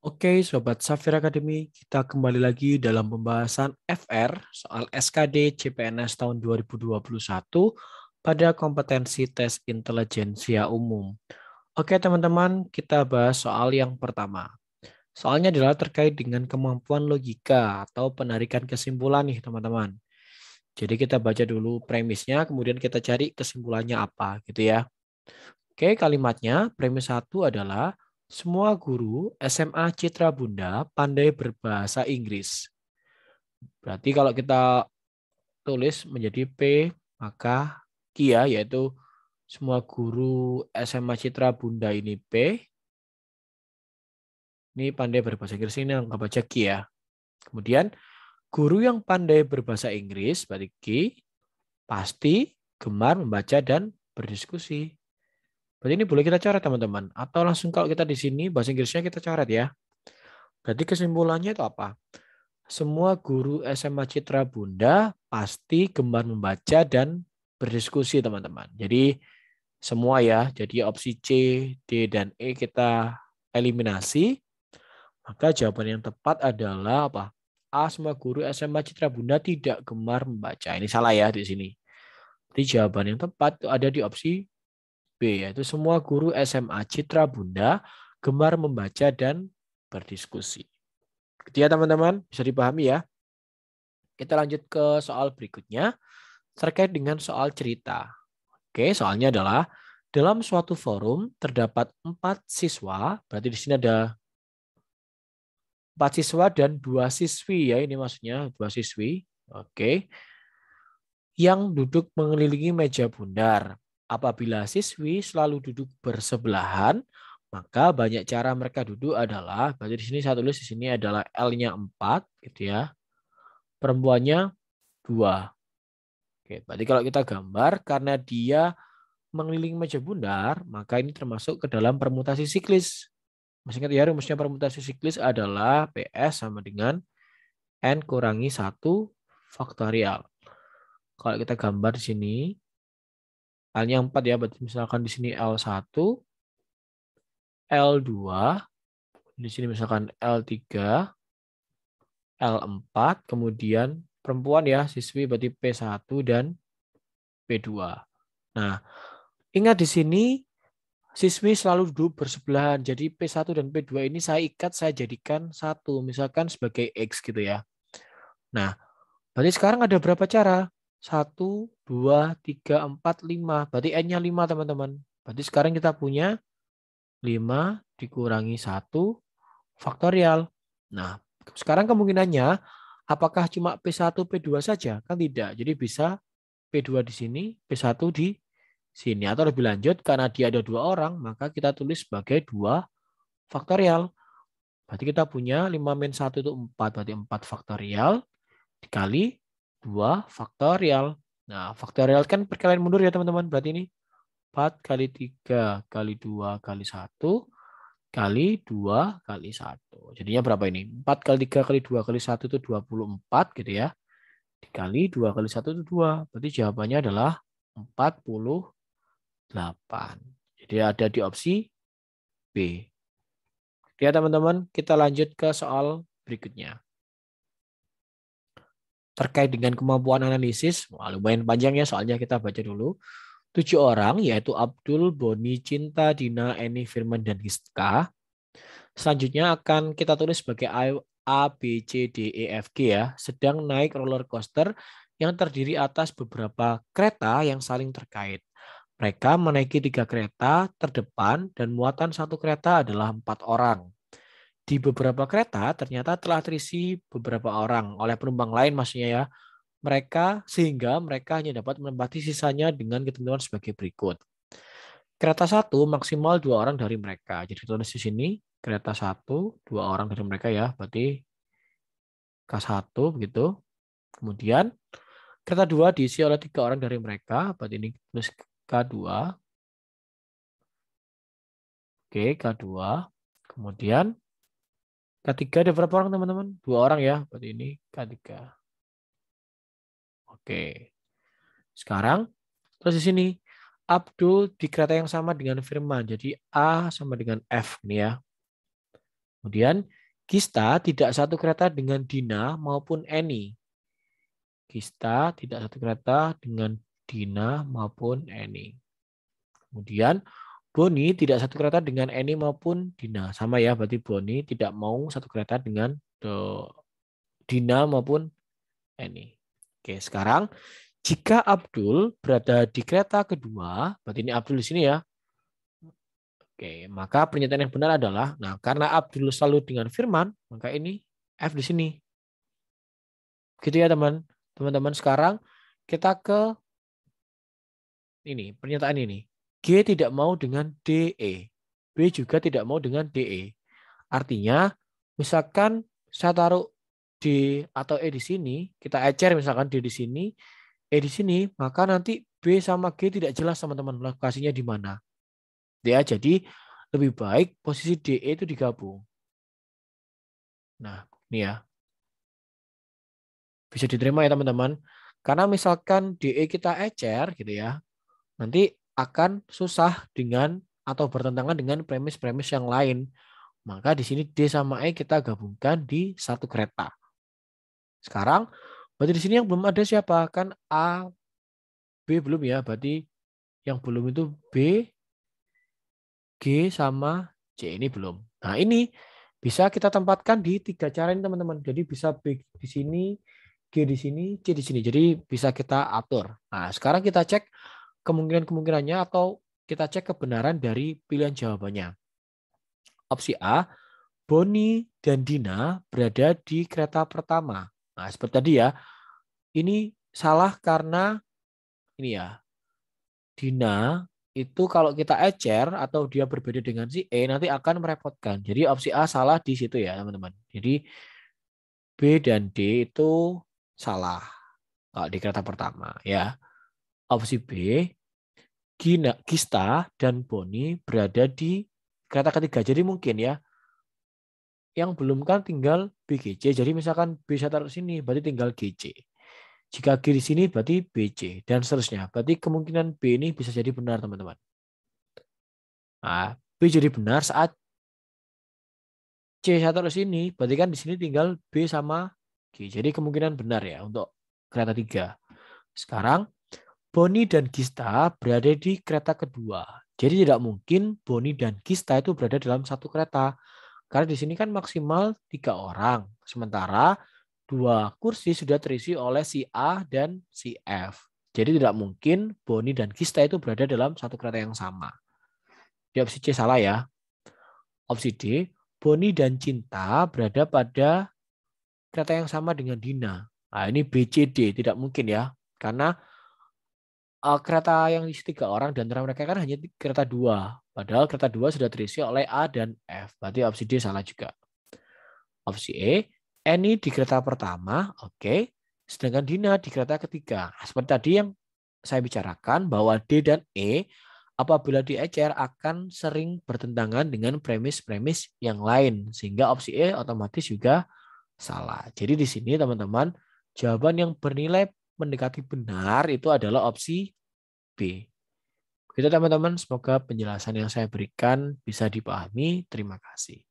Oke, Sobat Safir Academy, kita kembali lagi dalam pembahasan FR soal SKD CPNS tahun 2021 pada kompetensi tes intelijensia umum. Oke, teman-teman, kita bahas soal yang pertama. Soalnya adalah terkait dengan kemampuan logika atau penarikan kesimpulan nih, teman-teman. Jadi kita baca dulu premisnya, kemudian kita cari kesimpulannya apa, gitu ya. Oke, kalimatnya premis 1 adalah semua guru SMA Citra Bunda pandai berbahasa Inggris. Berarti kalau kita tulis menjadi P, maka Kia yaitu semua guru SMA Citra Bunda ini P. Ini pandai berbahasa Inggris ini anggap aja Kia. Kemudian guru yang pandai berbahasa Inggris berarti Ki pasti gemar membaca dan berdiskusi. Berarti ini boleh kita coret teman-teman. Atau langsung kalau kita di sini bahasa Inggrisnya kita coret ya. Berarti kesimpulannya itu apa? Semua guru SMA Citra Bunda pasti gemar membaca dan berdiskusi teman-teman. Jadi semua ya. Jadi opsi C, D, dan E kita eliminasi. Maka jawaban yang tepat adalah apa? A. Semua guru SMA Citra Bunda tidak gemar membaca. Ini salah ya di sini. Jadi jawaban yang tepat itu ada di opsi B, yaitu semua guru SMA Citra Bunda gemar membaca dan berdiskusi. Gitu ya teman-teman, bisa dipahami ya. Kita lanjut ke soal berikutnya, terkait dengan soal cerita. Oke, soalnya adalah dalam suatu forum terdapat 4 siswa, berarti di sini ada 4 siswa dan 2 siswi ya, ini maksudnya 2 siswi. Oke, yang duduk mengelilingi meja bundar. Apabila siswi selalu duduk bersebelahan, maka banyak cara mereka duduk adalah, berarti di sini saya tulis di sini adalah L-nya 4 gitu ya. Perempuannya 2. Oke, berarti kalau kita gambar karena dia mengelilingi meja bundar, maka ini termasuk ke dalam permutasi siklis. Masih ingat ya rumusnya permutasi siklis adalah PS sama dengan N kurangi 1 faktorial. Kalau kita gambar di sini, L-nya 4 ya, berarti misalkan di sini L1, L2, di sini misalkan L3, L4, kemudian perempuan ya, siswi berarti P1 dan P2. Nah, ingat di sini siswi selalu duduk bersebelahan. Jadi P1 dan P2 ini saya ikat, saya jadikan satu, misalkan sebagai X gitu ya. Nah, berarti sekarang ada berapa cara? 1, 2, 3, 4, 5. Berarti N-nya 5 teman-teman. Berarti sekarang kita punya 5 dikurangi 1 faktorial. Nah, sekarang kemungkinannya apakah cuma P1, P2 saja? Kan tidak. Jadi bisa P2 di sini, P1 di sini. Atau lebih lanjut, karena dia ada 2 orang, maka kita tulis sebagai 2 faktorial. Berarti kita punya 5 min 1 itu 4. Berarti 4 faktorial dikali 2 faktorial. Nah, faktorial kan perkalian mundur ya teman-teman. Berarti ini 4 kali 3 kali 2 kali 1 kali 2 kali 1. Jadinya berapa ini? 4 kali 3 kali 2 kali 1 itu 24 gitu ya. Dikali 2 kali 1 itu 2. Berarti jawabannya adalah 48. Jadi ada di opsi B. Ya teman-teman, kita lanjut ke soal berikutnya. Terkait dengan kemampuan analisis, wah, lumayan panjang ya soalnya, kita baca dulu. 7 orang yaitu Abdul, Boni, Cinta, Dina, Eni, Firman, dan Giska. Selanjutnya akan kita tulis sebagai A, B, C, D, E, F, G ya. Sedang naik roller coaster yang terdiri atas beberapa kereta yang saling terkait. Mereka menaiki 3 kereta terdepan dan muatan satu kereta adalah 4 orang. Di beberapa kereta ternyata telah terisi beberapa orang oleh penumpang lain maksudnya ya. Sehingga mereka hanya dapat menempati sisanya dengan ketentuan sebagai berikut. Kereta satu maksimal 2 orang dari mereka. Jadi tulis di sini kereta satu 2 orang dari mereka ya. Berarti K1 begitu. Kemudian kereta 2 diisi oleh 3 orang dari mereka. Berarti ini tulis K2. Oke, K2. Kemudian K3 ada berapa orang teman-teman? 2 orang ya. Berarti ini K3. Oke. Sekarang terus di sini Abdul di kereta yang sama dengan Firman. Jadi A sama dengan F nih ya. Kemudian Gista tidak satu kereta dengan Dina maupun Eni. Gista tidak satu kereta dengan Dina maupun Eni. Kemudian Boni tidak satu kereta dengan Eni maupun Dina. Sama ya, berarti Boni tidak mau satu kereta dengan Dina maupun Eni. Oke, sekarang jika Abdul berada di kereta kedua, berarti ini Abdul di sini ya. Oke, maka pernyataan yang benar adalah, nah karena Abdul selalu dengan Firman, maka ini F di sini. Gitu ya teman-teman. Sekarang kita ke ini, pernyataan ini. G tidak mau dengan DE. B juga tidak mau dengan DE. Artinya, misalkan saya taruh D atau E di sini, kita ecer misalkan D di sini, E di sini, maka nanti B sama G tidak jelas teman-teman lokasinya di mana. Ya, jadi lebih baik posisi DE itu digabung. Nah, ini ya. Bisa diterima ya teman-teman. Karena misalkan DE kita ecer gitu ya, nanti akan susah dengan atau bertentangan dengan premis-premis yang lain. Maka di sini D sama E kita gabungkan di satu kereta. Sekarang, berarti di sini yang belum ada siapa? Kan A, B belum ya. Berarti yang belum itu B, G sama C ini belum. Nah ini bisa kita tempatkan di tiga cara ini teman-teman. Jadi bisa B di sini, G di sini, C di sini. Jadi bisa kita atur. Nah sekarang kita cek kemungkinan-kemungkinannya atau kita cek kebenaran dari pilihan jawabannya. Opsi A, Boni dan Dina berada di kereta pertama. Nah seperti tadi ya, ini salah karena ini ya, Dina itu kalau kita ecer atau dia berbeda dengan si E nanti akan merepotkan. Jadi opsi A salah di situ ya teman-teman. Jadi B dan D itu salah kalau di kereta pertama ya. Opsi B, Gista dan Boni berada di kereta ketiga. Jadi mungkin ya yang belum kan tinggal BGC. Jadi misalkan B saya taruh sini berarti tinggal GC. Jika G di sini berarti BC dan seterusnya. Berarti kemungkinan B ini bisa jadi benar teman-teman. Nah, B jadi benar saat C saya taruh sini, berarti kan di sini tinggal B sama G. Jadi kemungkinan benar ya untuk kereta 3. Sekarang Boni dan Gista berada di kereta kedua. Jadi tidak mungkin Boni dan Gista itu berada dalam satu kereta. Karena di sini kan maksimal 3 orang. Sementara 2 kursi sudah terisi oleh si A dan si F. Jadi tidak mungkin Boni dan Gista itu berada dalam satu kereta yang sama. Di opsi C salah ya. Opsi D, Boni dan Cinta berada pada kereta yang sama dengan Dina. Nah, ini BCD tidak mungkin ya. Karena kereta yang isi 3 orang dan antara mereka kan hanya kereta 2. Padahal kereta 2 sudah terisi oleh A dan F. Berarti opsi D salah juga. Opsi E, Eni di kereta pertama, oke. Sedangkan Dina di kereta ketiga. Seperti tadi yang saya bicarakan bahwa D dan E apabila diecer akan sering bertentangan dengan premis-premis yang lain. Sehingga opsi E otomatis juga salah. Jadi di sini teman-teman, jawaban yang bernilai mendekati benar itu adalah opsi B. Begitu teman-teman, semoga penjelasan yang saya berikan bisa dipahami. Terima kasih.